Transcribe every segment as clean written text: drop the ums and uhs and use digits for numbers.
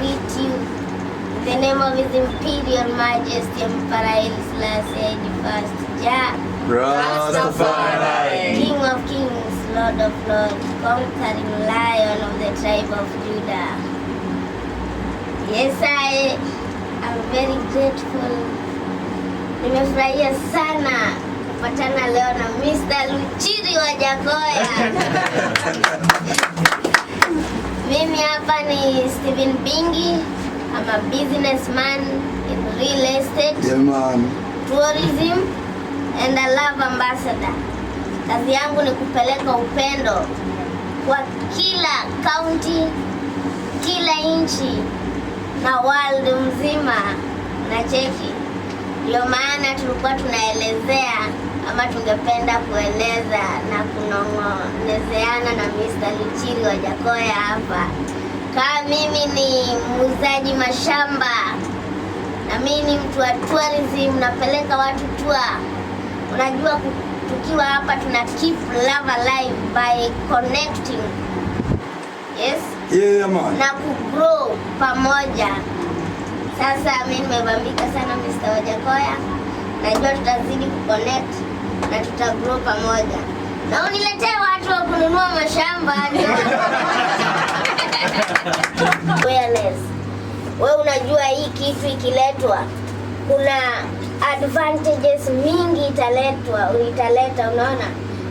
greet you in the name of His Imperial Majesty Emperor Haile Selassie I, Jah, Rastafari, King of Kings, Lord of Lords, conquering Lion of the tribe of Judah. Yes, I am very grateful. Nimefurahia sana kupatana leo na Mr. Luchiri Wajackoyah. Mimi hapa ni Steven Bingi. I'm a businessman in real estate, tourism, and a love ambassador. Kazi yangu ni kupeleka upendo kwa kila county, kila nchi na world mzima na cheki. Ndio maana tulikuwa tunaelezea ama tungependa kueleza na kunong'onezeana na Mr. Luchiri Wajackoyah hapa. Kama mimi ni muuzaji mashamba na mimi ni mtu wa tourism, napeleka watu tour. Unajua tukiwa hapa tuna keep love alive by connecting. Yes? Yeah, man. Na kugrow pamoja. Sasa mimi nimebambika sana Mr. Wajackoyah. Najua tutazidi kuconnect na tutagrow pamoja. Na uniletee watu wa kununua mashamba. Awareness. Wewe unajua hii kitu ikiletwa kuna advantages mingi italeta, unaona?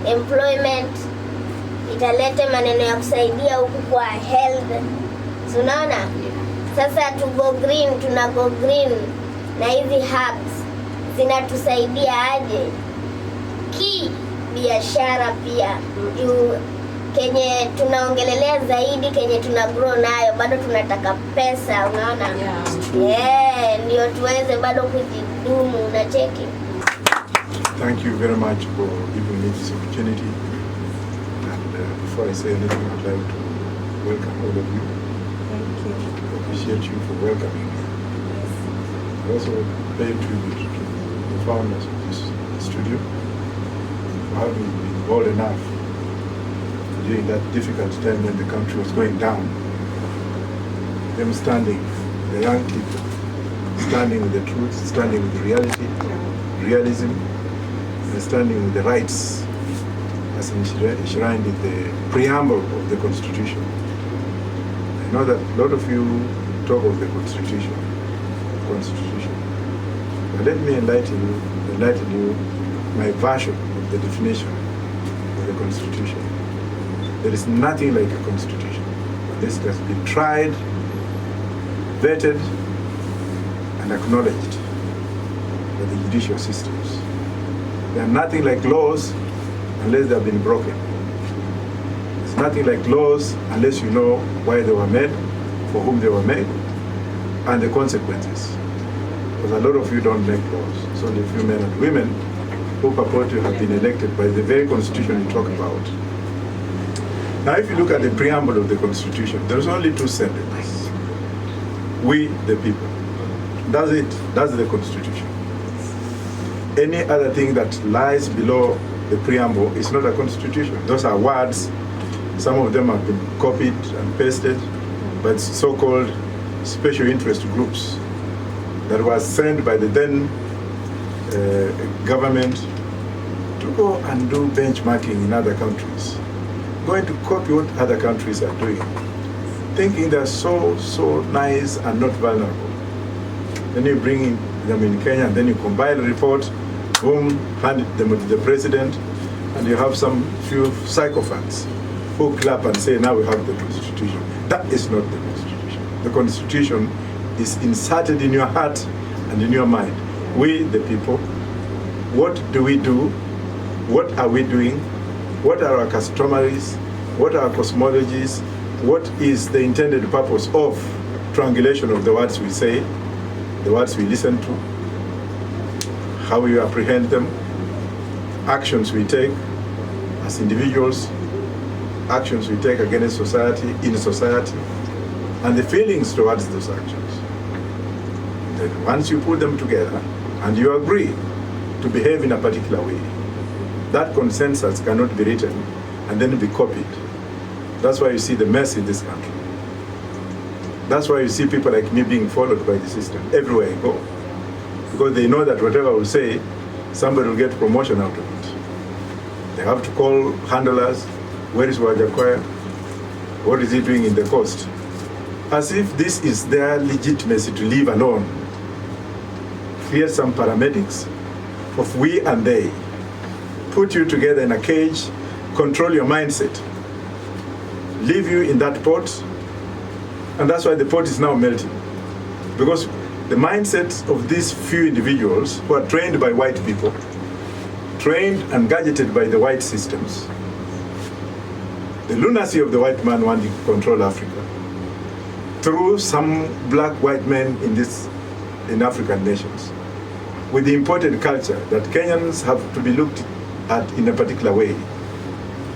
Employment, italeta maneno ya kusaidia huku kwa health. So, unaona? Sasa tuna go green na hizi herbs zinatusaidia aje? Biashara pia. Kenye tunaongelelea zaidi, kenye tuna grow nayo, bado tunataka pesa, unaona? Ndio tuweze bado kujidumu, unacheki. Thank you very much for giving me this opportunity. And before I say anything, I'd like to welcome all of you. Thank you. I appreciate you for welcoming me. I also pay tribute to the founders of this studio for having been bold enough during that difficult time when the country was going down. Them standing, the young people, standing with the truth, standing with reality, realism, and standing with the rights as enshrined in the preamble of the Constitution. I know that a lot of you talk of the Constitution. But let me enlighten you my version of the definition of the Constitution. There is nothing like a constitution. This has been tried, vetted, and acknowledged by the judicial systems. There are nothing like laws unless they have been broken. There's nothing like laws unless you know why they were made, for whom they were made, and the consequences. Because a lot of you don't make laws. It's only a few men and women who purport to have been elected by the very constitution you talk about. Now, if you look at the preamble of the Constitution, there's only two sentences. We, the people. That's it. That's the Constitution. Any other thing that lies below the preamble is not a constitution. Those are words. Some of them have been copied and pasted by so-called special interest groups that was sent by the then government to go and do benchmarking in other countries. Going to copy what other countries are doing, thinking they're so nice and not vulnerable. Then you bring them in Kenya, and then you compile a report, boom, hand them to the president, and you have some few sycophants who clap and say, now we have the Constitution. That is not the Constitution. The Constitution is inserted in your heart and in your mind. We, the people, what do we do? What are we doing? What are our customaries? What are our cosmologies? What is the intended purpose of triangulation of the words we say, the words we listen to, how we apprehend them, actions we take as individuals, actions we take against society, in society, and the feelings towards those actions. Then once you put them together and you agree to behave in a particular way, that consensus cannot be written and then be copied. That's why you see the mess in this country. That's why you see people like me being followed by the system everywhere I go. Because they know that whatever I will say, somebody will get promotion out of it. They have to call handlers, where is Wajackoyah? What is he doing in the coast? As if this is their legitimacy to live alone. Create some paramedics of we and they. Put you together in a cage, control your mindset. Leave you in that pot, and that's why the pot is now melting. Because the mindset of these few individuals who are trained by white people, trained and gadgeted by the white systems, the lunacy of the white man wanting to control Africa, through some black white men in African nations, with the imported culture that Kenyans have to be looked at in a particular way.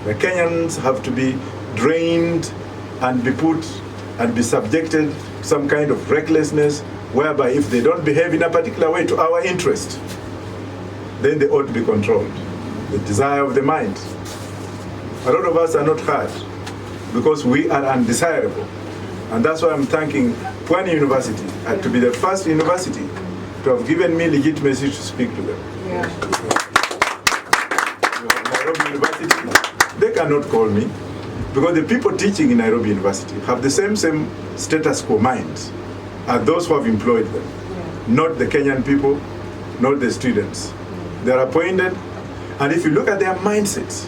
The Kenyans have to be drained and be put and be subjected to some kind of recklessness, whereby if they don't behave in a particular way to our interest, then they ought to be controlled. The desire of the mind. A lot of us are not heard because we are undesirable. And that's why I'm thanking Pwani University to be the first university to have given me legitimacy to speak to them. Yeah. Nairobi University, they cannot call me because the people teaching in Nairobi University have the same status quo minds as those who have employed them. Not the Kenyan people, not the students. They are appointed, and if you look at their mindsets,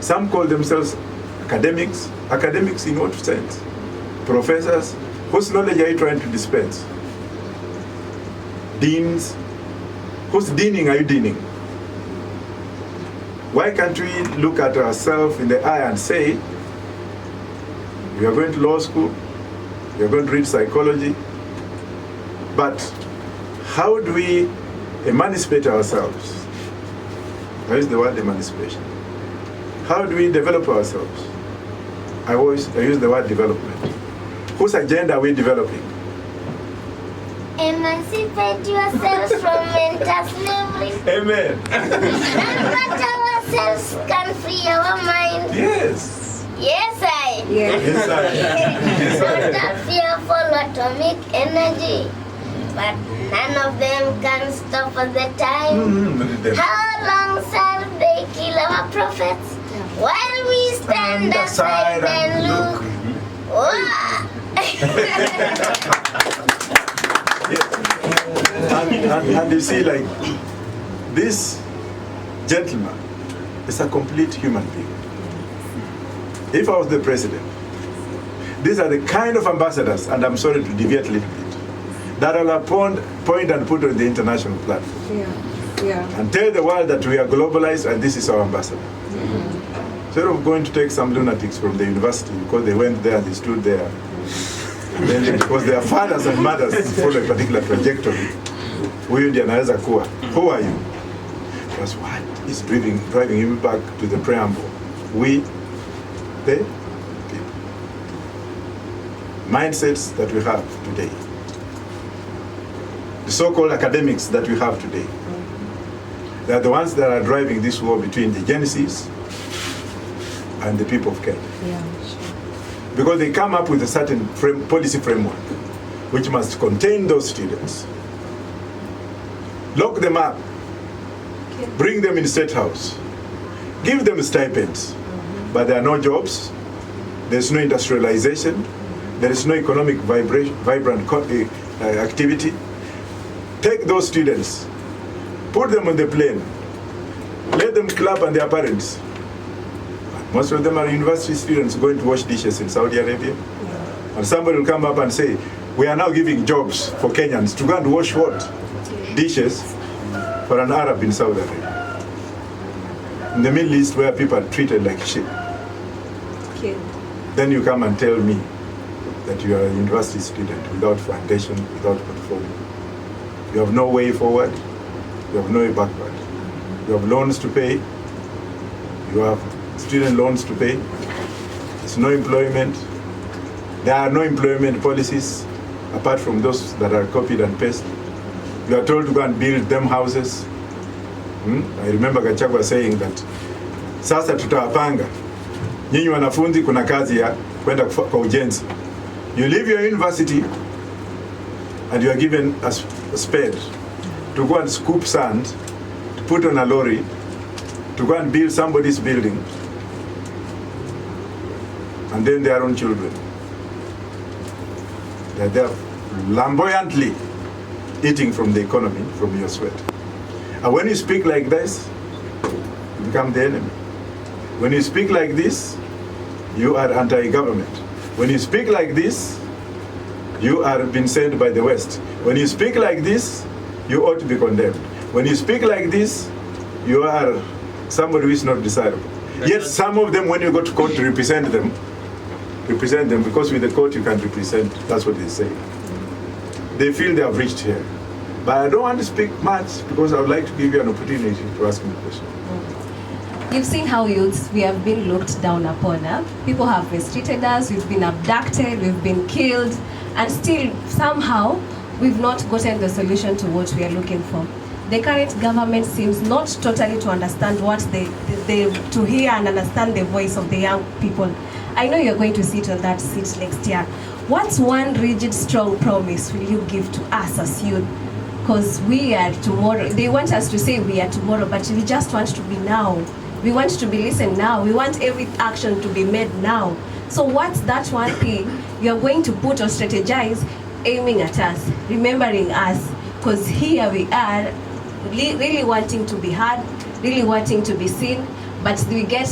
some call themselves academics. Academics in what sense? Professors. Whose knowledge are you trying to dispense? Deans. Whose deaning are you deaning? Why can't we look at ourselves in the eye and say, we are going to law school, we are going to read psychology, but how do we emancipate ourselves? I use the word emancipation. How do we develop ourselves? I use the word development. Whose agenda are we developing? Emancipate yourselves from mental slavery. Amen. And that ourselves can free our mind. Yes. Yes, I. Yes, I. Yes, Not I. a fearful atomic energy, but none of them can stop at the time. How long shall they kill our prophets while we stand aside and look? Wow. And you see, like, this gentleman is a complete human being. If I was the president, these are the kind of ambassadors, and I'm sorry to deviate a little bit, that I'll point and put on the international platform. And tell the world that we are globalized and this is our ambassador. Instead of going to take some lunatics from the university because they went there and they stood there, and then because their fathers and mothers follow a particular trajectory, huyu ndiye anaweza kuwa. Who are you? That's what is driving him back to the preamble. We, the people. Mindsets that we have today. The so-called academics that we have today. They are the ones that are driving this war between the Genesis and the people of Kenya. Because they come up with a certain policy framework which must contain those students. Lock them up, bring them in State House, give them stipends, but there are no jobs, there's no industrialization, there is no economic vibrant activity. Take those students, put them on the plane, let them clap on their parents. Most of them are university students going to wash dishes in Saudi Arabia. And somebody will come up and say, we are now giving jobs for Kenyans to go and wash what? Dishes for an Arab in Saudi Arabia. In the Middle East where people are treated like shit. Then you come and tell me that you are a university student without foundation, without portfolio. You have no way forward, you have no way backward. You have loans to pay, you have student loans to pay, there's no employment, there are no employment policies apart from those that are copied and pasted. You are told to go and build them houses. I remember Gachagua saying that, sasa tutawapanga, nyinyi wanafunzi kuna kazi ya kwenda kwa ujenzi. You leave your university and you are given a spade to go and scoop sand, to put on a lorry, to go and build somebody's building, and then their own children. They're flamboyantly eating from the economy, from your sweat. And when you speak like this, you become the enemy. When you speak like this, you are anti-government. When you speak like this, you are being sent by the West. When you speak like this, you ought to be condemned. When you speak like this, you are somebody who is not desirable. Yet some of them, when you go to court to represent them, because with the court you can represent, that's what they say. They feel they have reached here. But I don't want to speak much because I would like to give you an opportunity to ask me a question. You've seen how youths, we have been looked down upon. People have mistreated us, we've been abducted, we've been killed, and still somehow we've not gotten the solution to what we are looking for. The current government seems not totally to understand what to hear and understand the voice of the young people. I know you're going to sit on that seat next year. What's one rigid, strong promise will you give to us as youth? Because we are tomorrow. They want us to say we are tomorrow, but we just want to be now. We want to be listened now. We want every action to be made now. So what's that one thing you're going to put or strategize aiming at us, remembering us? Because here we are, really wanting to be heard, really wanting to be seen, but we get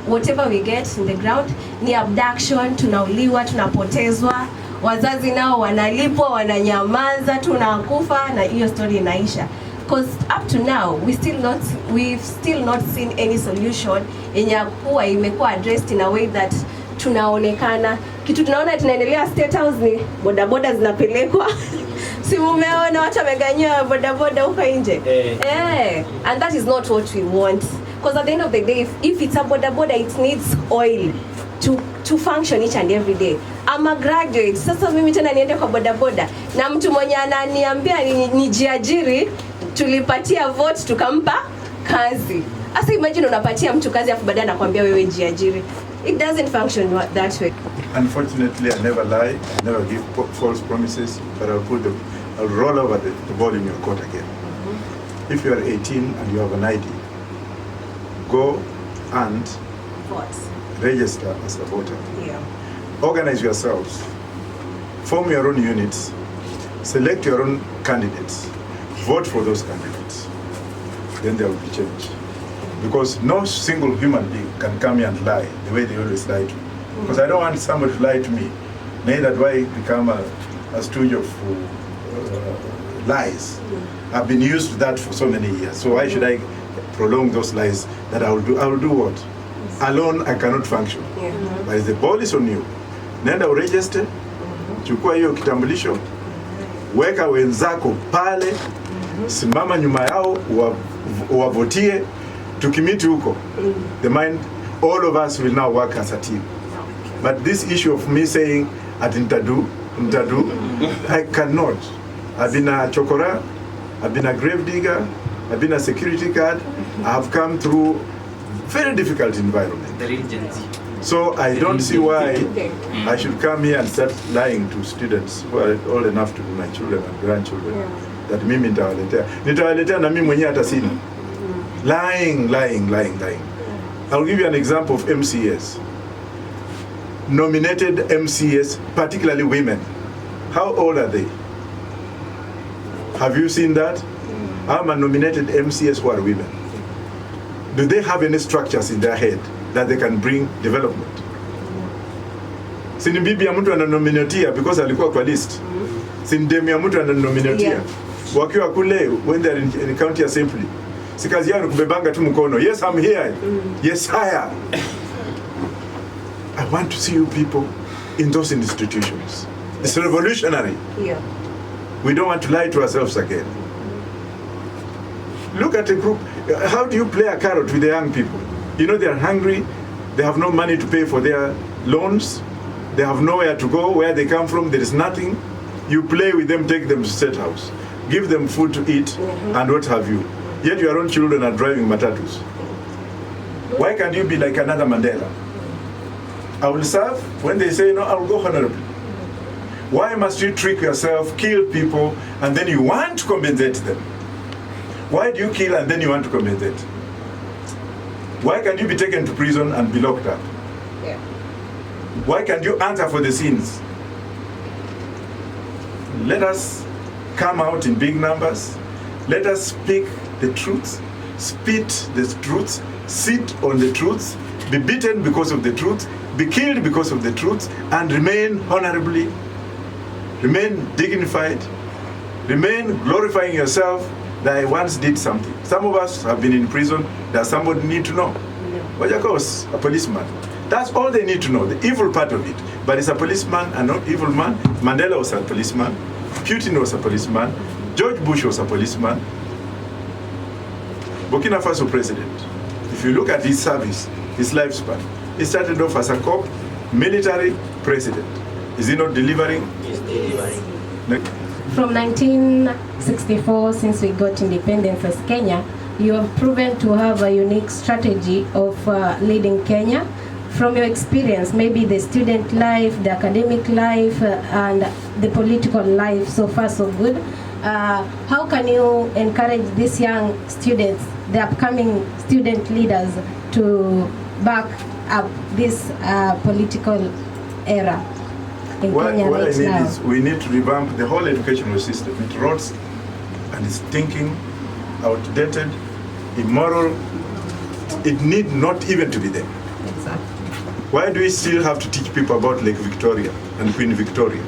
whatever we get in the ground ni abduction, tunauliwa, tunapotezwa, wazazi nao wanalipwa, wananyamaza, tunakufa na hiyo story inaisha. Because up to now we've still not seen any solution yenye kuwa imekuwa addressed in a way that tunaonekana. Kitu tunaona tunaendelea State House ni bodaboda zinapelekwa. Si mumeona watu wameganywa bodaboda huko nje. And that is not what we want. Because at the end of the day, if it's a bodaboda, it needs oil to function each and every day. I'm a graduate. Sasa mimi tena niende kwa bodaboda na mtu mwenye ananiambia nijiajiri, tulipatia vote tukampa kazi. Asa imagine unapatia mtu kazi afu baadaye anakuambia wewe jiajiri. It doesn't function that way. Unfortunately, I never lie, I never give false promises, but I'll roll over the ball in your court again. If you are 18 and you have an ID, go and register as a voter. Yeah. Organize yourselves, form your own units, select your own candidates, vote for those candidates. Then there will be change. Because no single human being can come here and lie the way they always lie to me. Because I don't want somebody to lie to me. Neither do I become a stooge of lies. I've been used to that for so many years. So why should I prolong those lies that I will do? I will do what? Alone I cannot function. But the ball is on you. Nenda uregister, chukua hiyo kitambulisho, weka wenzako pale, simama nyuma yao, wavotie, tukimiti huko. The mind, all of us will now work as a team. But this issue of me saying, at Ntadu, I cannot. I've been a chokora, I've been a grave digger, I've been a security guard, I have come through very difficult environment. The regions. So I don't see why I should come here and start lying to students who are old enough to be my children and grandchildren. That mimi nitawaletea na mimi mwenyewe hata sina. Lying. I'll give you an example of MCS. Nominated MCS, particularly women. How old are they? Have you seen that? I'm a nominated MCS who are women. Do they have any structures in their head that they can bring development? Sini bibi ya mtu ananominatia because alikuwa kwa list. Sini demu ya mtu ananominatia. Wakiwa kule when they're in county assembly. Si kazi yao kubebanga tu mkono. Yes, I'm here. Yes, higher. I want to see you people in those institutions. It's revolutionary. Yeah. We don't want to lie to ourselves again. Look at a group. How do you play a carrot with the young people? You know they are hungry. They have no money to pay for their loans. They have nowhere to go. Where they come from, there is nothing. You play with them, take them to State House, give them food to eat, and what have you. Yet your own children are driving matatus. Why can't you be like another Mandela? I will serve. When they say no, I will go honorably. Why must you trick yourself, kill people, and then you want to compensate them? Why do you kill and then you want to compensate? Why can't you be taken to prison and be locked up? Yeah. Why can't you answer for the sins? Let us come out in big numbers. Let us speak the truth, spit the truth, sit on the truth, be beaten because of the truth, be killed because of the truth, and remain honorably, remain dignified, remain glorifying yourself that I once did something. Some of us have been in prison that somebody need to know. Wajackoyah was a policeman. That's all they need to know, the evil part of it. But he's a policeman and not evil man. Mandela was a policeman. Putin was a policeman. George Bush was a policeman. Burkina Faso president. If you look at his service, his lifespan, he started off as a cop, military president. Is he not delivering? He's delivering. From 1964, since we got independence as Kenya, you have proven to have a unique strategy of leading Kenya. From your experience, maybe the student life, the academic life, and the political life, so far so good, how can you encourage these young students, the upcoming student leaders, to back up this political era in Kenya what I right need now? is we need to revamp the whole educational system. It rots and it's thinking, outdated, immoral. It need not even to be there. Exactly. Why do we still have to teach people about Lake Victoria and Queen Victoria?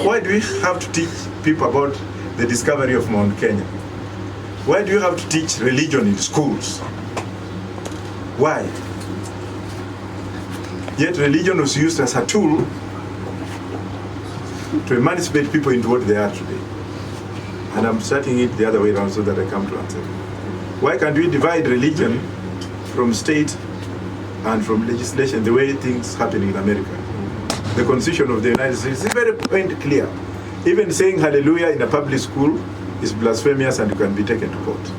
Why do we have to teach people about the discovery of Mount Kenya? Why do you have to teach religion in schools? Why? Yet religion was used as a tool to emancipate people into what they are today. And I'm starting it the other way around so that I come to answer. Why can't we divide religion from state and from legislation the way things happen in America? The Constitution of the United States is very clear. Even saying hallelujah in a public school is blasphemous and you can be taken to court.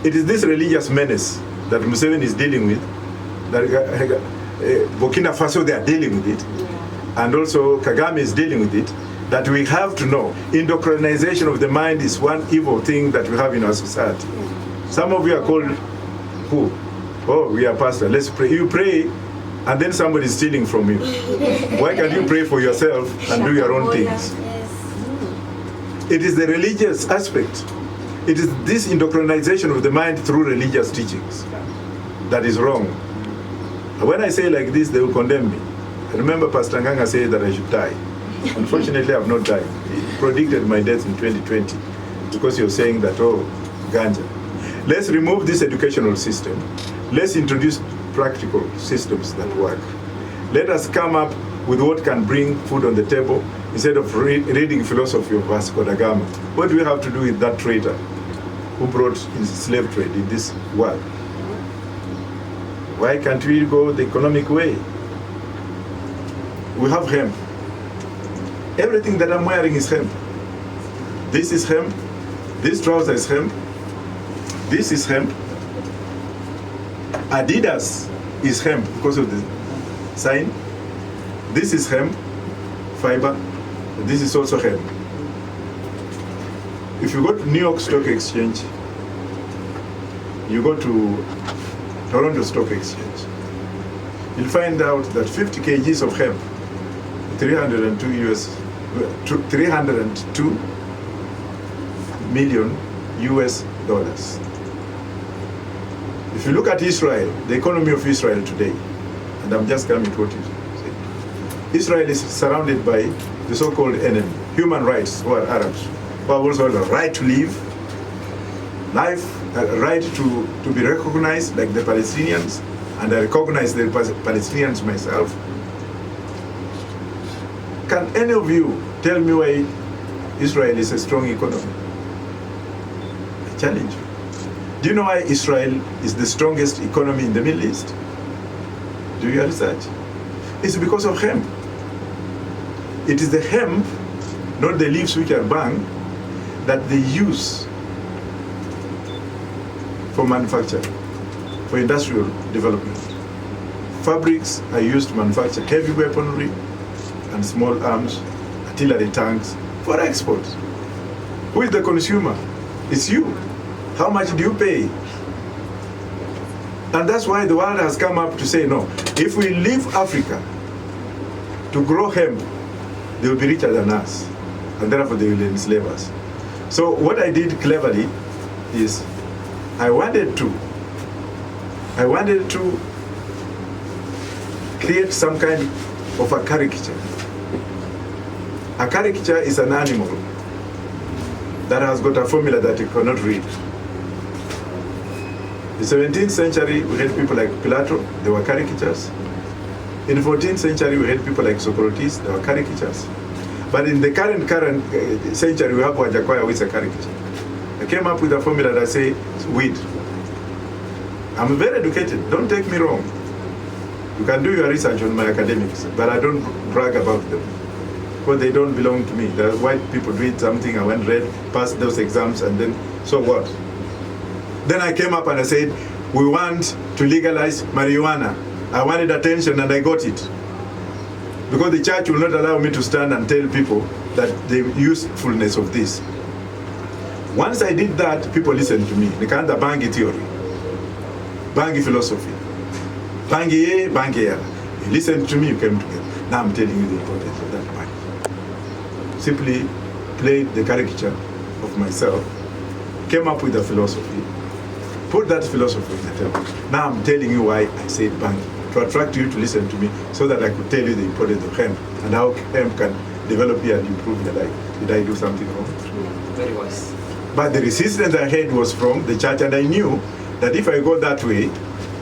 It is this religious menace that Museveni is dealing with, that Burkina Faso, they are dealing with it, and also Kagame is dealing with it, that we have to know. Indoctrination of the mind is one evil thing that we have in our society. Some of you are called who? Oh, we are pastor, let's pray. You pray, and then somebody is stealing from you. Why can't you pray for yourself and do your own things? It is the religious aspect. It is this indoctrination of the mind through religious teachings that is wrong. When I say like this, they will condemn me. I remember Pastor Nganga said that I should die. Unfortunately, I have not died. He predicted my death in 2020 because you're saying that, oh, ganja. Let's remove this educational system. Let's introduce practical systems that work. Let us come up with what can bring food on the table instead of reading philosophy of Vasco da Gama. What do we have to do with that traitor who brought in slave trade in this world? Why can't we go the economic way? We have hemp. Everything that I'm wearing is hemp. This is hemp. This trouser is hemp. This is hemp. Adidas is hemp because of the sign. This is hemp, fiber. This is also hemp. If you go to New York Stock Exchange, you go to Toronto Stock Exchange, you'll find out that 50 kgs of hemp, 302 million US dollars. If you look at Israel, the economy of Israel today, and I'm just coming to what you said, Israel is surrounded by the so-called enemy, human rights, who are Arabs, who have also the right to live, life, right to be recognized like the Palestinians, and I recognize the Palestinians myself. Can any of you tell me why Israel is a strong economy? I challenge you. Do you know why Israel is the strongest economy in the Middle East? Do your research. It's because of hemp. It is the hemp, not the leaves which are burned, that they use for manufacture, for industrial development. Fabrics are used to manufacture heavy weaponry, and small arms, artillery tanks for export. Who is the consumer? It's you. How much do you pay? And that's why the world has come up to say, no, if we leave Africa to grow hemp, they will be richer than us, and therefore they will enslave us. So what I did cleverly is I wanted to create some kind of a caricature. A caricature is an animal that has got a formula that you cannot read. In the 17th century, we had people like Plato, they were caricatures. In the 14th century, we had people like Socrates, they were caricatures. But in the current century, we have Wajackoyah, who is a caricature. I came up with a formula that says weed. I'm very educated, don't take me wrong. You can do your research on my academics, but I don't brag about them, because they don't belong to me. The white people did something, I went read, passed those exams, and then, so what? Then I came up and I said, we want to legalize marijuana. I wanted attention and I got it. Because the church will not allow me to stand and tell people that the usefulness of this. Once I did that, people listened to me. They call the Bangi theory, Bangi philosophy. Bangi A, Bangi A. You listened to me, you came together. Now I'm telling you the importance of that Bangi. Simply played the caricature of myself, came up with a philosophy, put that philosophy in the table. Now I'm telling you why I said Bangi. To attract you to listen to me, so that I could tell you the importance of hemp and how hemp can develop you and improve your life. Did I do something wrong? Very wise. But the resistance I had was from the church, and I knew that if I go that way,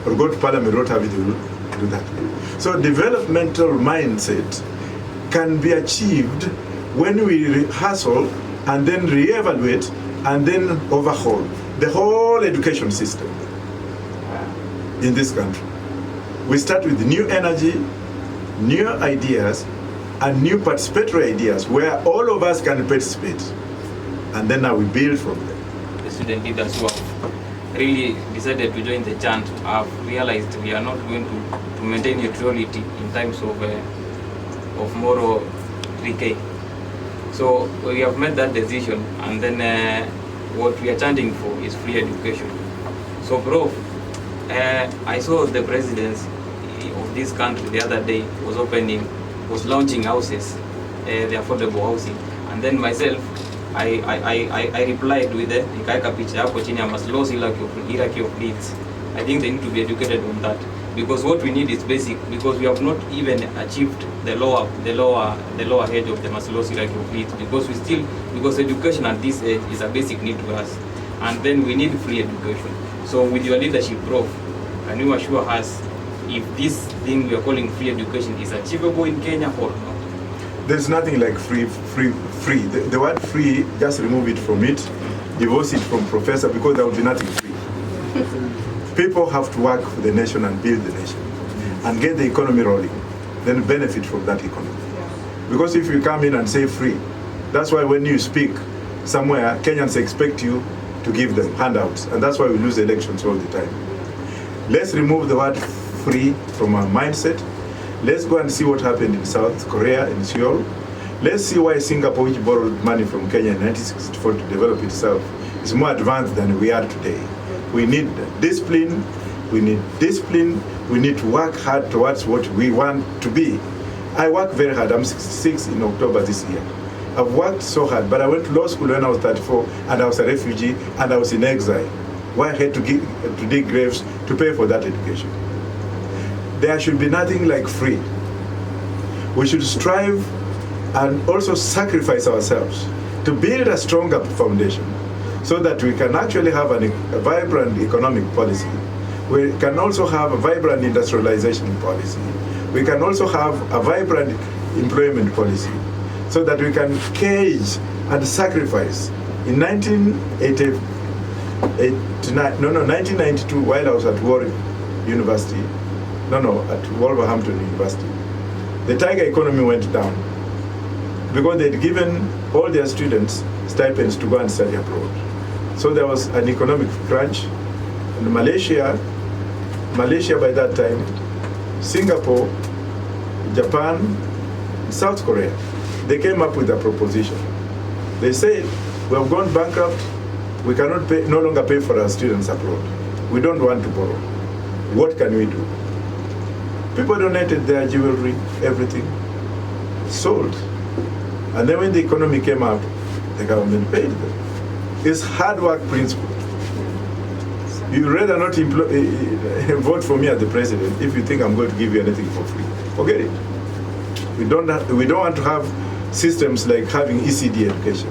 or go to Parliament, what have you do that way. So developmental mindset can be achieved when we rehearsal and then re-evaluate and then overhaul the whole education system in this country. We start with new energy, new ideas, and new participatory ideas where all of us can participate. And then now we build from them. The student leaders who have really decided to join the chant have realized we are not going to maintain neutrality in times of moral decay. So we have made that decision, and then what we are chanting for is free education. So Prof, I saw the presidency of this country the other day was launching houses, the affordable housing, and then myself, I replied with the Ikaika picture hapo chini ya Maslow's hierarchy of needs. I think they need to be educated on that, because what we need is basic, because we have not even achieved the lower edge of the Maslow's hierarchy of needs, because education at this age is a basic need to us, and then we need free education. So with your leadership, Prof, can you assure us if this thing we are calling free education is achievable in Kenya or not? There's nothing like free. The word free, just remove it from it, divorce it from professor, because there will be nothing free. People have to work for the nation and build the nation and get the economy rolling, then benefit from that economy. Because if you come in and say free, that's why when you speak somewhere, Kenyans expect you to give them handouts, and that's why we lose elections all the time. Let's remove the word free from our mindset. Let's go and see what happened in South Korea, in Seoul. Let's see why Singapore, which borrowed money from Kenya in 1964 to develop itself, is more advanced than we are today. We need discipline, we need to work hard towards what we want to be. I work very hard. I'm 66 in October this year. I've worked so hard, but I went to law school when I was 34, and I was a refugee, and I was in exile. Why I had to dig graves to pay for that education. There should be nothing like free. We should strive and also sacrifice ourselves to build a stronger foundation so that we can actually have a vibrant economic policy. We can also have a vibrant industrialization policy. We can also have a vibrant employment policy so that we can cage and sacrifice. In 1992, while I was at Warwick University, at Wolverhampton University, the tiger economy went down because they'd given all their students stipends to go and study abroad. So there was an economic crunch. And Malaysia by that time, Singapore, Japan, South Korea, they came up with a proposition. They said, we have gone bankrupt, we cannot pay, no longer pay for our students abroad. We don't want to borrow. What can we do? People donated their jewelry, everything, sold. And then when the economy came up, the government paid them. It's hard work principle. You rather not vote for me as the president if you think I'm going to give you anything for free. Forget it. We don't want to have systems like having ECD education.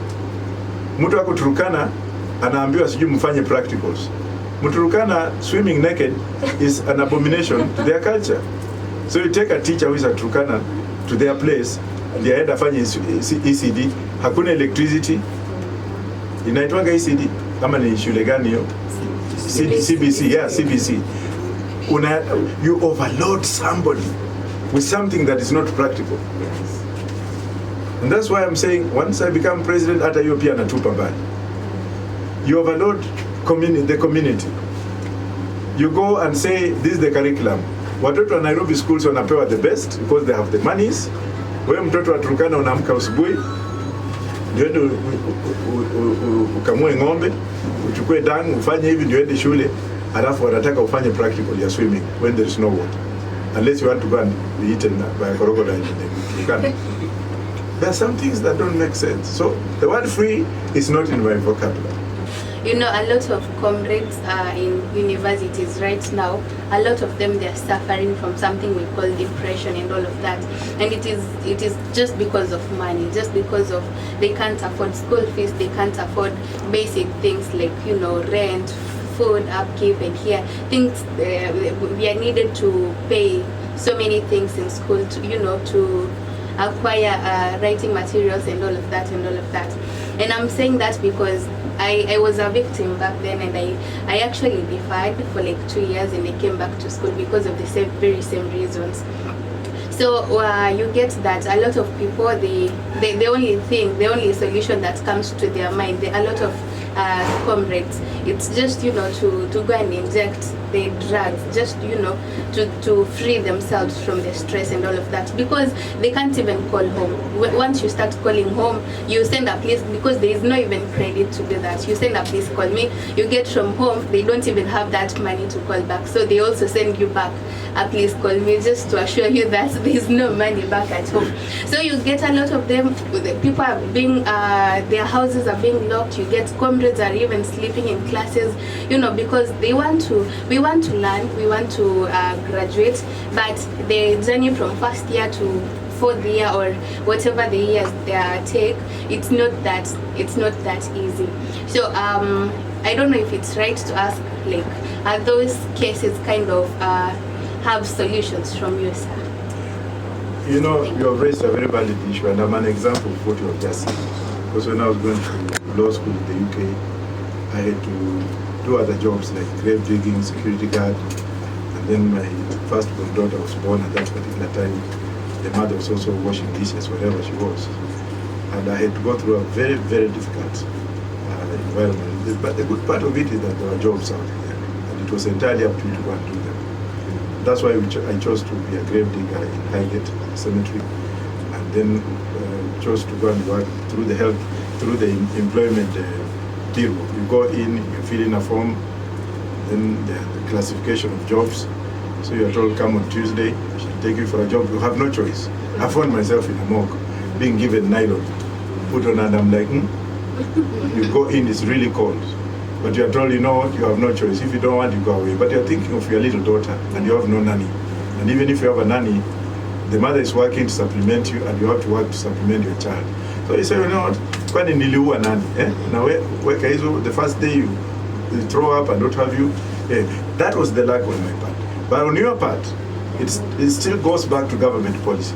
Mtu wako Turkana anaambiwa sijui mfanye practicals. Mturkana swimming naked is an abomination to their culture. So you take a teacher who is a Turkana to their place, and they aenda fanye ECD, hakuna electricity. Inaitwanga ECD kama ni shule gani hiyo? CBC, yeah, CBC. You overload somebody with something that is not practical. And that's why I'm saying, once I become president, hata hiyo pia natupa mbali. You overload the community. You go and say, this is the curriculum. Watoto wa Nairobi schools wanapewa the best because they have the monies. Wewe mtoto wa Turkana unaamka asubuhi, ndio ukamue ng'ombe, uchukue dangu, ufanye hivi ndio ende shule, alafu wanataka ufanye practical ya swimming when there is no water. Unless you want to go and be eaten by a crocodile in Turkana. There are some things that don't make sense. So the word free is not in my vocabulary. You know, a lot of comrades in universities right now, a lot of them, they are suffering from something we call depression and all of that. And it is just because of money, just because of they can't afford school fees, they can't afford basic things like, you know, rent, food, upkeep, and here things we are needed to pay so many things in school to, you know, to acquire writing materials and all of that and all of that. And I'm saying that because I was a victim back then, and I actually deferred for like 2 years, and I came back to school because of the very same reasons. So you get that a lot of people, the only solution that comes to their mind, a lot of comrades, it's just, you know, to go and inject the drugs, just, you know, to free themselves from the stress and all of that, because they can't even call home. Once you start calling home, you send a police, because there is no even credit to do that. You send a police, call me, you get from home, they don't even have that money to call back, so they also send you back a police, call me, just to assure you that there is no money back at home. So you get a lot of them, people are being their houses are being locked. You get comrades are even sleeping in classes, you know, because we want to learn, we want to graduate, but the journey from first year to fourth year or whatever the years they take, it's not that easy. So I don't know if it's right to ask, like, are those cases kind of have solutions from you, sir? You know, you have raised a very valid issue, and I'm an example of what you have just said. Because when I was going to law school in the UK, I had to do other jobs like grave digging, security guard, and then my firstborn daughter was born at that particular time. The mother was also washing dishes wherever she was. And I had to go through a very, very difficult environment. But the good part of it is that there were jobs out there, and it was entirely up to you to go and do them. That's why I chose to be a grave digger in Highgate Cemetery, and then chose to go and work through the employment deal. You go in, you fill in a form, then the classification of jobs. So you're told, come on Tuesday, we should take you for a job. You have no choice. I found myself in a morgue, being given nylon, put on, and I'm like, You go in, it's really cold. But you're told, you know what, you have no choice. If you don't want, you go away. But you're thinking of your little daughter, and you have no nanny. And even if you have a nanny, the mother is working to supplement you, and you have to work to supplement your child. So you say, you know what, kwani niliua nani? Now, the first day you throw up and don't have you. That was the lack on my part. But on your part, it still goes back to government policy.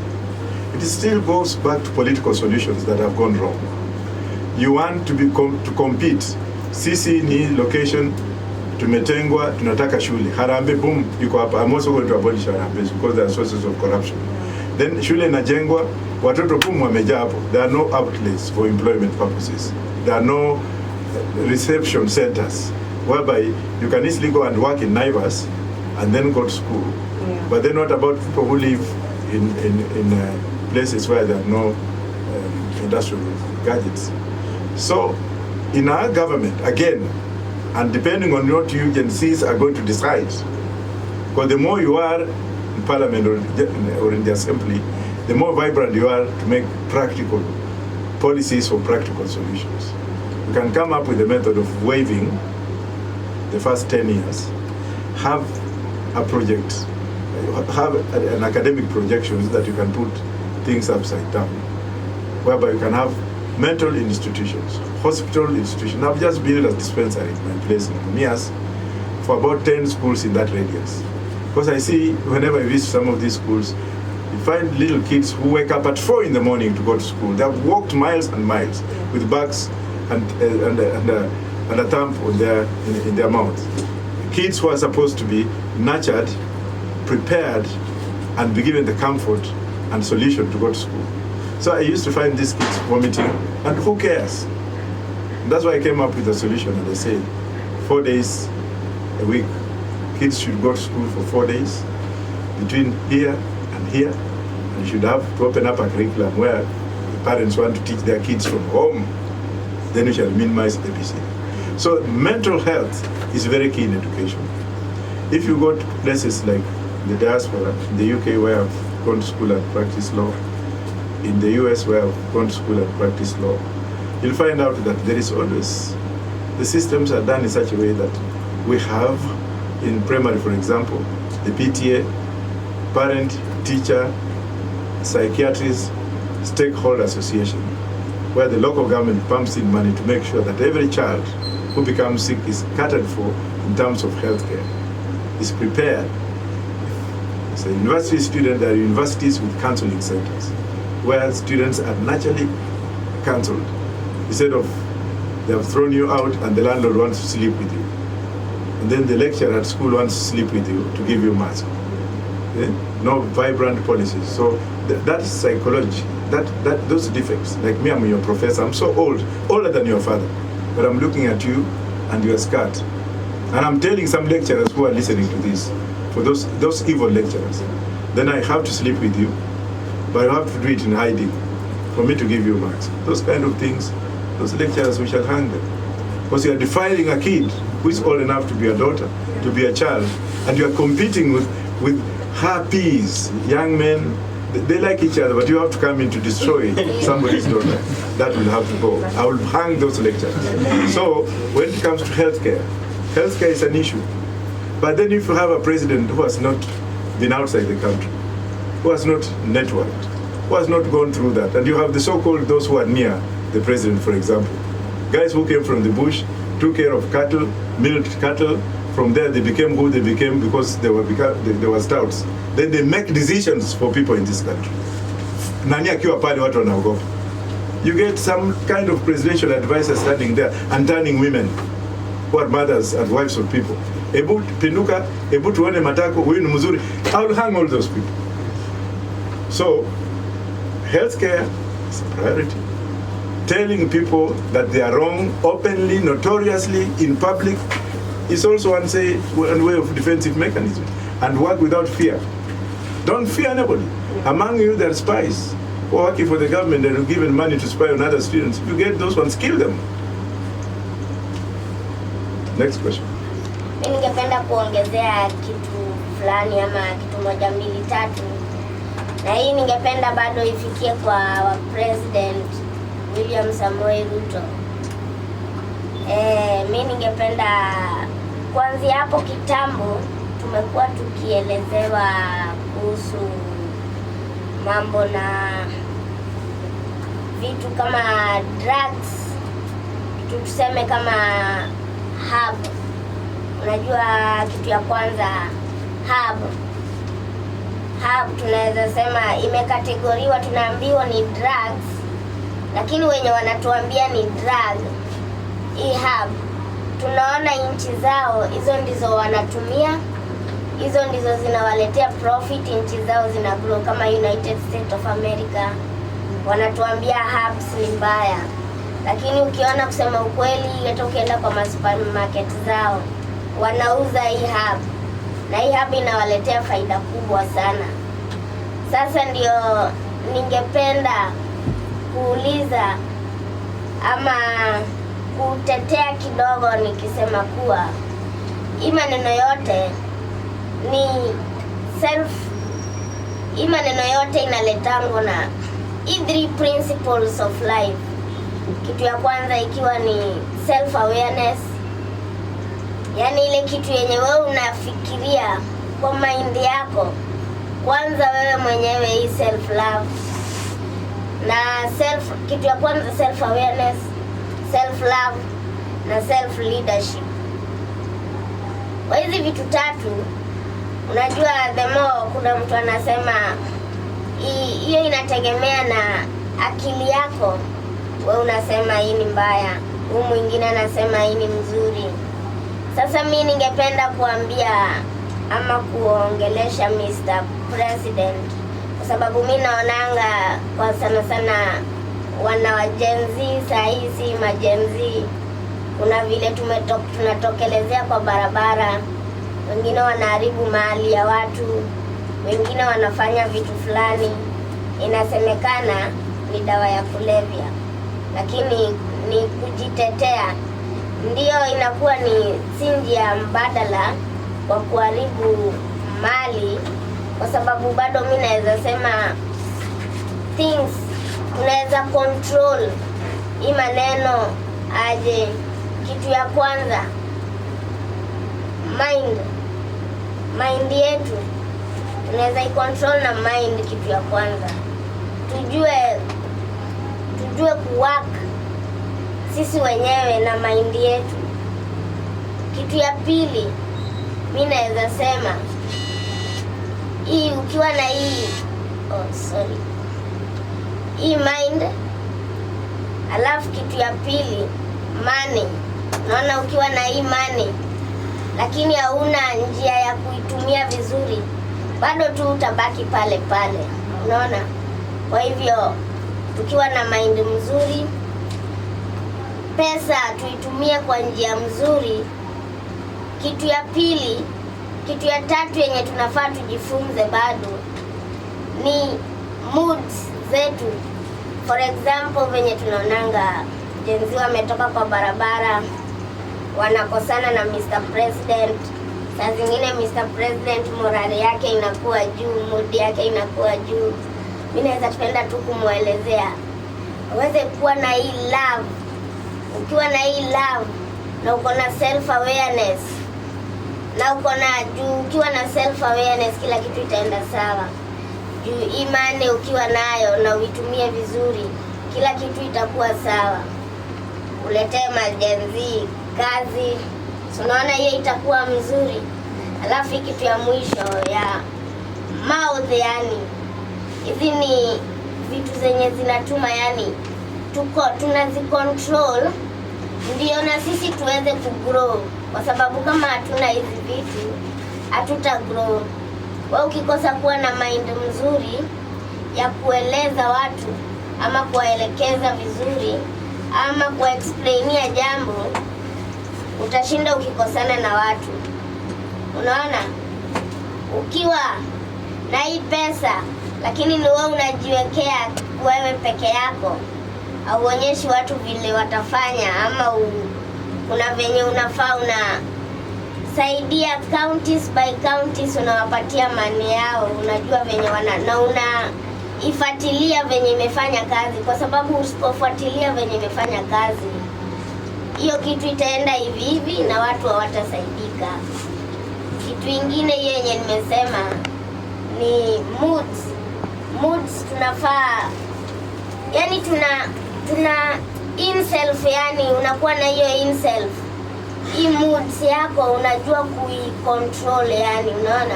It still goes back to political solutions that have gone wrong. You want to compete. Sisi ni location, tumetengwa, tunataka shule. Harambe, boom, yuko hapa. I'm also going to abolish Harambe because there are sources of corruption. Then shule inajengwa, watoto boom wamejaa hapo. There are no outlets for employment purposes. There are no reception centers whereby you can easily go and work in Naivas and then go to school. Yeah. But then what about people who live in places where there are no industrial gadgets. So in our government, again, and depending on what you agencies are going to decide, because the more you are in Parliament or in the Assembly, the more vibrant you are to make practical policies for practical solutions. You can come up with a method of waiving the first 10 years, have a project, have an academic projection that you can put things upside down, whereby you can have mental institutions, hospital institutions. I've just built a dispensary in my place in Mumias for about 10 schools in that radius. Because I see whenever I visit some of these schools, you find little kids who wake up at 4 in the morning to go to school. They have walked miles and miles with bags and a thumb on in their mouth. Kids who are supposed to be nurtured, prepared, and be given the comfort and solution to go to school. So I used to find these kids vomiting, and who cares? That's why I came up with a solution, and I said 4 days a week. Kids should go to school for 4 days between here and here, and you should have to open up a curriculum where the parents want to teach their kids from home. Then we shall minimize ABC. So mental health is very key in education. If you go to places like the diaspora, in the UK where I've gone to school and practiced law, in the US where I've gone to school and practiced law, you'll find out that there is always, the systems are done in such a way that we have, in primary for example, the PTA, parent, teacher, psychiatrist, stakeholder association, where the local government pumps in money to make sure that every child who becomes sick is catered for in terms of healthcare, is prepared. As a university student, there are universities with counseling centers where students are naturally counseled. Instead of they have thrown you out and the landlord wants to sleep with you, and then the lecturer at school wants to sleep with you to give you mask. No vibrant policies. So that psychology, those defects, like me, I'm your professor, I'm so old, older than your father, but I'm looking at you and your skirt. And I'm telling some lecturers who are listening to this, for those evil lecturers, then I have to sleep with you, but I have to do it in hiding for me to give you marks. Those kind of things, those lecturers, we shall hang them. Because you are defiling a kid who is old enough to be a daughter, to be a child, and you are competing with her peers, young men. They like each other, but you have to come in to destroy somebody's daughter. That will have to go. I will hang those lecturers. So when it comes to healthcare is an issue. But then if you have a president who has not been outside the country, who has not networked, who has not gone through that, and you have the so-called those who are near the president, for example, guys who came from the bush, took care of cattle, milked cattle. From there they became who they became because they were stouts. Then they make decisions for people in this country. Nani akiwa pale watu wanaogopa. You get some kind of presidential advisor standing there and turning women who are mothers and wives of people. Ebu pinduka, ebu tuone matako, huyu ni mzuri. I will hang all those people. So healthcare is a priority. Telling people that they are wrong openly, notoriously, in public, is also one way of defensive mechanism. And work without fear. Don't fear anybody. Among you, there are spies who are working for the government and are given money to spy on other students. If you get those ones, kill them. Next question. Ningependa kuongezea kitu fulani ama kitu moja mbili tatu. Na hii ningependa bado ifikie kwa President William Samoei Ruto. Mimi ningependa kuanzia hapo kitambo tumekuwa tukielezewa kuhusu mambo na vitu kama drugs, tuseme kama herb. Unajua kitu ya kwanza herb tunaweza sema imekategoriwa, tunaambiwa ni drugs, lakini wenye wanatuambia ni drug hii herb, tunaona nchi zao hizo ndizo wanatumia, hizo ndizo zinawaletea profit, nchi zao zina grow. Kama United States of America wanatuambia herbs ni mbaya, lakini ukiona kusema ukweli, hata ukienda kwa supermarket zao wanauza hii herb, na hii herb inawaletea faida kubwa sana. Sasa ndio ningependa kuuliza ama kutetea kidogo nikisema kuwa hii maneno yote ni hii maneno yote inaletango na 3 principles of life. Kitu ya kwanza ikiwa ni self awareness, yani ile kitu yenye wewe unafikiria kwa mind yako kwanza wewe mwenyewe, hii self love. Na kitu ya kwanza self awareness, self love na self leadership. Kwa hizi vitu tatu, unajua the more kuna mtu anasema hiyo inategemea na akili yako, wewe unasema hii ni mbaya, huyu mwingine anasema hii ni mzuri. Sasa mimi ningependa kuambia ama kuongelesha Mr. President, kwa sababu mimi naonanga kwa sana wana wa Gen Z saa hizi Gen Z, kuna vile tunatokelezea kwa barabara, wengine wanaharibu mali ya watu, wengine wanafanya vitu fulani inasemekana ni dawa ya kulevya, lakini ni kujitetea ndio inakuwa ni njia mbadala kwa kuharibu mali, kwa sababu bado mimi naweza sema things unaweza control hii maneno aje. Kitu ya kwanza mind yetu tunaweza i-control na mind. Kitu ya kwanza tujue kuwork sisi wenyewe na mind yetu. Kitu ya pili mimi naweza sema hii ukiwa na hii mind, alafu kitu ya pili money. Naona ukiwa na hii money lakini hauna njia ya kuitumia vizuri, bado tu utabaki pale pale, unaona. Kwa hivyo tukiwa na mind mzuri, pesa tuitumie kwa njia mzuri. Kitu ya pili, kitu ya tatu yenye tunafaa tujifunze bado ni moods zetu. For example, venye tunaonanga Gen Z wametoka kwa barabara wanakosana na Mr. President. Saa zingine Mr. President morale yake inakuwa juu, mood yake inakuwa juu. Mimi naweza tupenda tu kumuelezea uweze kuwa na hii love. Ukiwa na hii love na uko na self awareness na uko na ukiwa na self awareness, kila kitu itaenda sawa. Imani ukiwa nayo na uitumie vizuri, kila kitu itakuwa sawa. Uletee Gen Z kazi, unaona hiyo itakuwa mzuri. Alafu kitu ya mwisho ya mouth, yani hizi ni vitu zenye zinatuma, yani tunazicontrol ndio na sisi tuweze kugrow, kwa sababu kama hatuna hizi vitu hatuta grow. Wewe ukikosa kuwa na mind mzuri ya kueleza watu ama kuwaelekeza vizuri ama kuexplainia jambo, utashinda ukikosana na watu. Unaona, ukiwa na hii pesa lakini ni wewe unajiwekea wewe peke yako, auonyeshi watu vile watafanya, ama kuna venye unafaa unasaidia counties by counties, unawapatia mani yao, unajua venye ifuatilia venye imefanya kazi, kwa sababu usipofuatilia venye imefanya kazi, hiyo kitu itaenda hivi hivi na watu hawatasaidika. Kitu ingine hiyo yenye nimesema ni moods tunafaa, yani tuna in-self, yani unakuwa na hiyo in-self. Hii moods yako unajua kui-control, yani unaona,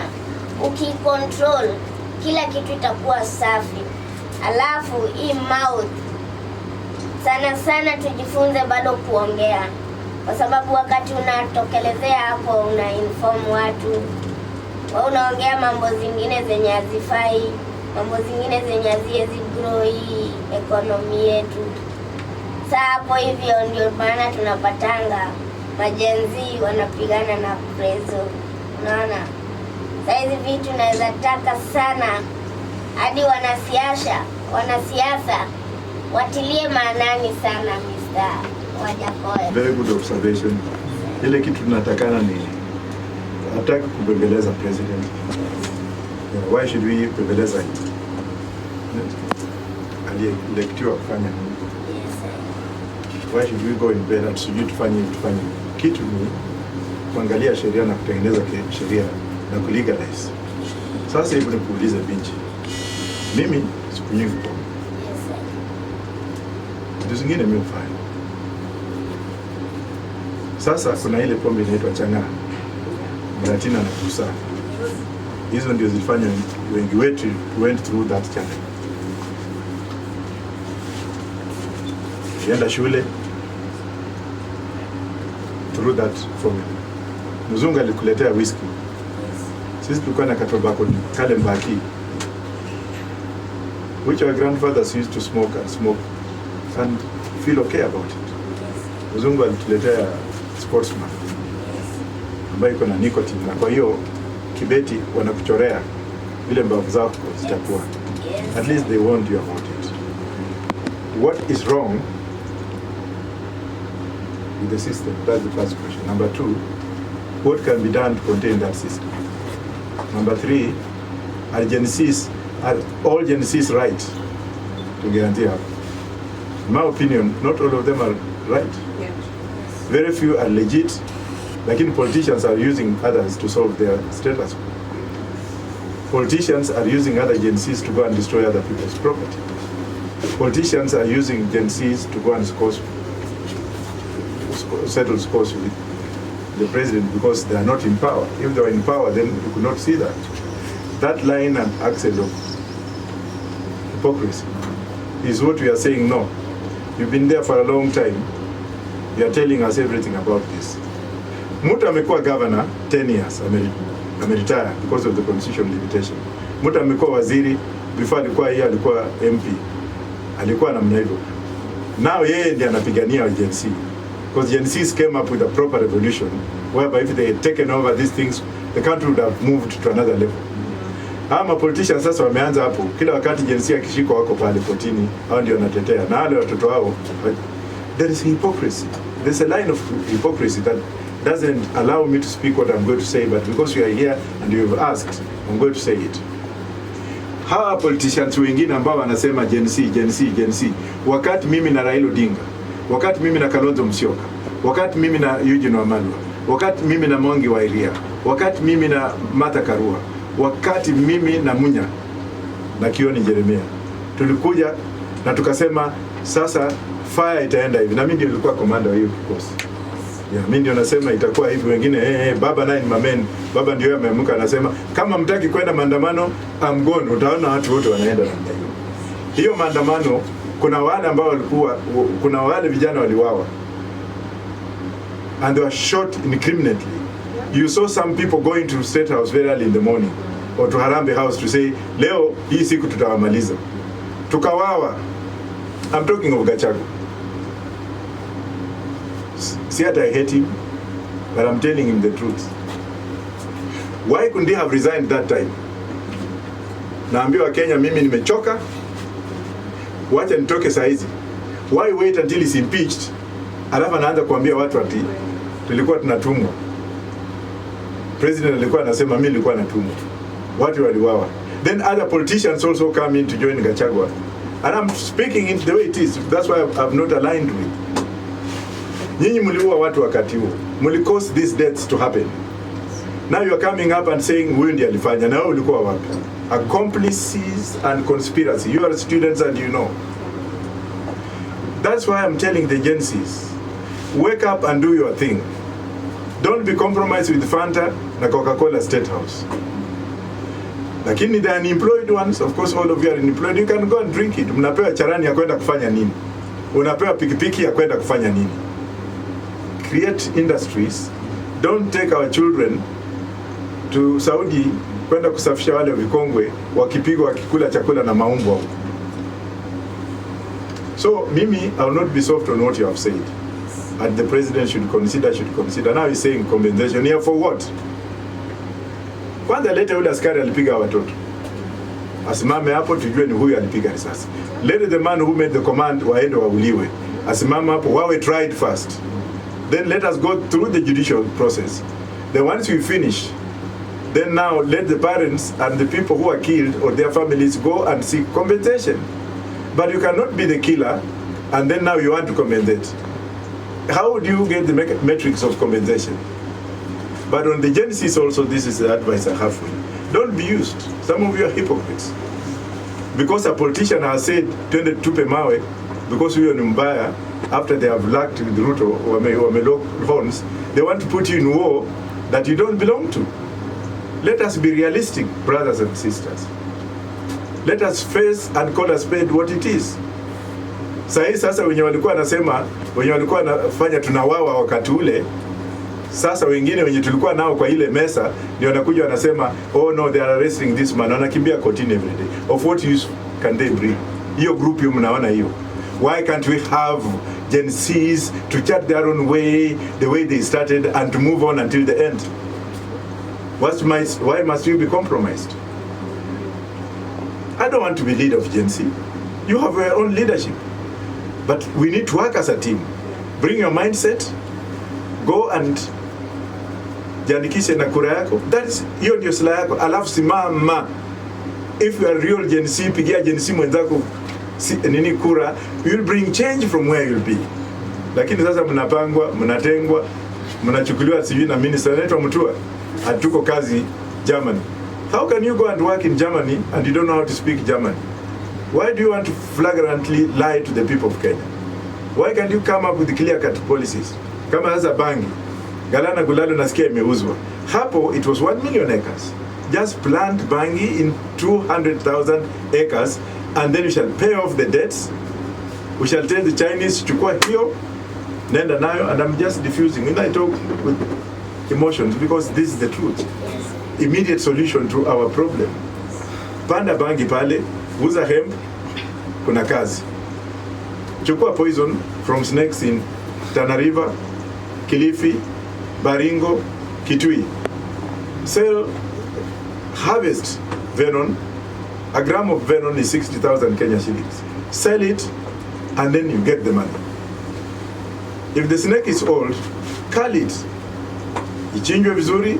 uki-control kila kitu itakuwa safi. Alafu hii mouth sana tujifunze bado kuongea, kwa sababu wakati unatokelezea hapo una inform watu, wewe unaongea mambo zingine zenye hazifai, mambo zingine zenye haziwezi grow hii economy yetu. Sasa hapo hivyo ndio maana tunapatanga Gen Z wanapigana na prezo, unaona. Sasa hizi vitu naweza taka sana hadi wanasiasa watilie maanani sana Mr. Wajackoyah. Very good observation. Ile kitu tunatakana ni hataki kubembeleza president. Why should we bembeleza him? Alielektiwa kufanya nini? Why should we go in bed and sijui tufanye? Kitu ni kuangalia sheria na kutengeneza sheria na kulegalize. Sasa hivi nikuulize binchi. Mimi sikunywi pombe. Vitu zingine mimi hufanya. Sasa kuna ile pombe inaitwa chang'aa, maratina na kusa. Hizo ndio zilifanya wengi wetu went through that channel. Tulienda shule through that formula. Mzungu alikuletea whisky. Sisi tulikuwa na katobako kale mbaki, which our grandfathers used to smoke and feel okay about it. Mzungu alituletea sportsman ambayo iko na nicotine, na kwa hiyo kibeti wanakuchorea vile mbavu zako zitakuwa. At least they warned you about it. What is wrong with the system? That's the first question. Number 2, what can be done to contain that system? Number 3, are all Gen Zs right to guarantee her? In my opinion, not all of them are right. Yeah. Very few are legit, lakini politicians are using others to solve their status. Politicians are using other Gen Zs to go and destroy other people's property. Politicians are using Gen Zs to go and settle scores with the president because they are not in power. If they were in power, then you could not see that. That line and accent of hypocrisy is what we are saying no. You've been there for a long time. You are telling us everything about this. Mtu amekuwa governor 10 years, ameretire because of the constitutional limitation. Mtu amekuwa waziri, before alikuwa MP. Alikuwa namna hivyo. Now yeye ndiye anapigania Gen Z. Because Gen Zs came up with a proper revolution, whereby if they had taken over these things, the country would have moved to another level. Ama politicians sasa wameanza hapo, kila wakati Gen Z akishikwa wako pale kotini, hao ndio wanatetea. Na wale watoto wao, there is hypocrisy. There's a line of hypocrisy that doesn't allow me to speak what I'm going to say, but because you are here and you have asked, I'm going to say it. Hawa politicians wengine ambao wanasema Gen Z, wakati mimi na Raila Odinga, wakati mimi na Kalonzo Musyoka, wakati mimi na Eugene Wamalwa, wakati mimi na Mwangi wa Iria, wakati mimi na Martha Karua, wakati mimi na Munya na Kioni Jeremia, tulikuja na tukasema sasa fire itaenda hivi, na mimi ndio nilikuwa komanda wa hiyo kikosi. Yeah, mimi ndio nasema itakuwa hivi, wengine baba naye ni mamen, baba ndio ameamka anasema kama mtaki kwenda maandamano I'm gone. Utaona watu wote wanaenda namna hiyo. Hiyo maandamano kuna wale ambao kuna wale vijana waliwawa and they were shot indiscriminately. You saw some people going to State House very early in the morning or to Harambee House to say leo hii siku tutawamaliza. Tukawawa. I'm talking of Gachagua. See that I hate him, but I'm telling him the truth. Why couldn't he have resigned that time? Naambiwa Kenya mimi nimechoka, wacha nitoke saa hizi. Why wait until he's impeached? Alafu anaanza kuambia watu ati tulikuwa tunatumwa. President alikuwa anasema mimi nilikuwa natumwa. Watu waliwawa. Then other politicians also come in to join Gachagua. And I'm speaking it the way it is. That's why I'm not aligned with. Nyinyi mliua watu wakati huo. Muli cause these deaths to happen. Now you are coming up and saying huyu ndiye alifanya. Na wewe ulikuwa wapi? Accomplices and conspiracy. You are students and you know. That's why I'm telling the Gen Zs, wake up and do your thing. Don't be compromised with Fanta na Coca-Cola State House. Lakini the unemployed ones, of course all of you are unemployed, you can go and drink it. Mnapewa charani ya kwenda kufanya nini? Unapewa pikipiki ya kwenda kufanya nini? Create industries. Don't take our children to Saudi kwenda kusafisha wale vikongwe wakipigwa wakikula chakula na maumbwa. So mimi, I will not be soft on what you have said. And the president should consider. Now he's saying compensation here for what? Kwanza lete ule askari alipiga watoto. asimame hapo tujue ni huyu alipiga risasi. Let the man who made the command waende wauliwe. Asimame hapo wawe tried first. Then let us go through the judicial process. Then once we finish, then now let the parents and the people who are killed or their families go and seek compensation. But you cannot be the killer and then now you want to compensate. How do you get the metrics of compensation? But on the Genesis also, this is the advice I have for you. Don't be used. Some of you are hypocrites. Because a politician has said, twende tupe mawe, because we are mbaya, after they have lacked the root or wame horns, they want to put you in war that you don't belong to. Let us be realistic, brothers and sisters. Let us face and call a spade what it is. Sahi sasa wenye walikuwa nasema, wenye walikuwa nafanya tunawawa wakati ule, sasa wengine wenye tulikuwa nao kwa ile mesa, ni wanakuja wanasema, oh no, they are arresting this man, wanakimbia kotini every day. Of what use can they bring? Hiyo group yu mnaona hiyo. Why can't we have Gen Zs to chart their own way, the way they started, and to move on until the end? Why must you be compromised? I don't want to be leader of Gen Z. You have your own leadership. But we need to work as a team. Bring your mindset, go and jiandikishe na kura yako. Hiyo ndio silaha yako. Alafu simama. If you are real Gen Z, pigia Gen Z mwenzako nini kura, you will bring change from where you will be. Lakini sasa mnapangwa, mnatengwa, mnachukuliwa sijui na minister anaitwa Mutua, hatuko kazi Germany. How can you go and work in Germany and you don't know how to speak German? Why do you want to flagrantly lie to the people of Kenya? Why can't you come up with clear-cut policies? Kama sasa bangi, Galana Gulalo nasikia imeuzwa. Hapo, it was 1 million acres. Just plant bangi in 200,000 acres and then we shall pay off the debts. We shall tell the Chinese, chukua hiyo, nenda nayo, and I'm just diffusing. When I talk with emotions, because this is the truth. Immediate solution to our problem. Panda bangi pale, uza hemp, kuna kazi. Chukua poison from snakes in Tana River, Kilifi, Baringo, Kitui. Sell, harvest venom. A gram of venom is 60,000 Kenya shillings. Sell it, and then you get the money. If the snake is old, cull it. Ichinjwe vizuri,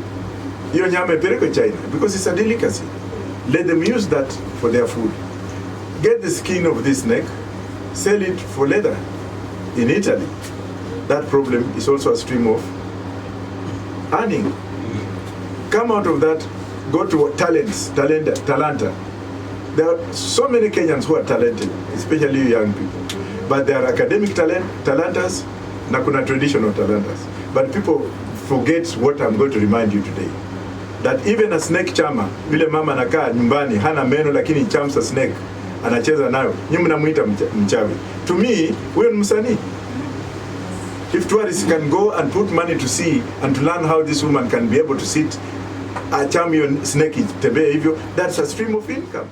hiyo nyama ipelekwe China, because it's a delicacy. Let them use that for their food. Get the skin of this snake, sell it for leather in Italy. That problem is also a stream of earning. Come out of that, go to talanta. There are so many Kenyans who are talented, especially young people. But there are academic talentas, na kuna traditional talentas. But people forget what I'm going to remind you today. That even a snake charmer, vile mama anakaa nyumbani, hana meno lakini charms a snake, anacheza nayo, nyinyi mnamuita mchawi. To me, huyo ni msanii. If tourists can go and put money to see and to learn how this woman can be able to sit, a charm your snake, tembea hivyo, that's a stream of income.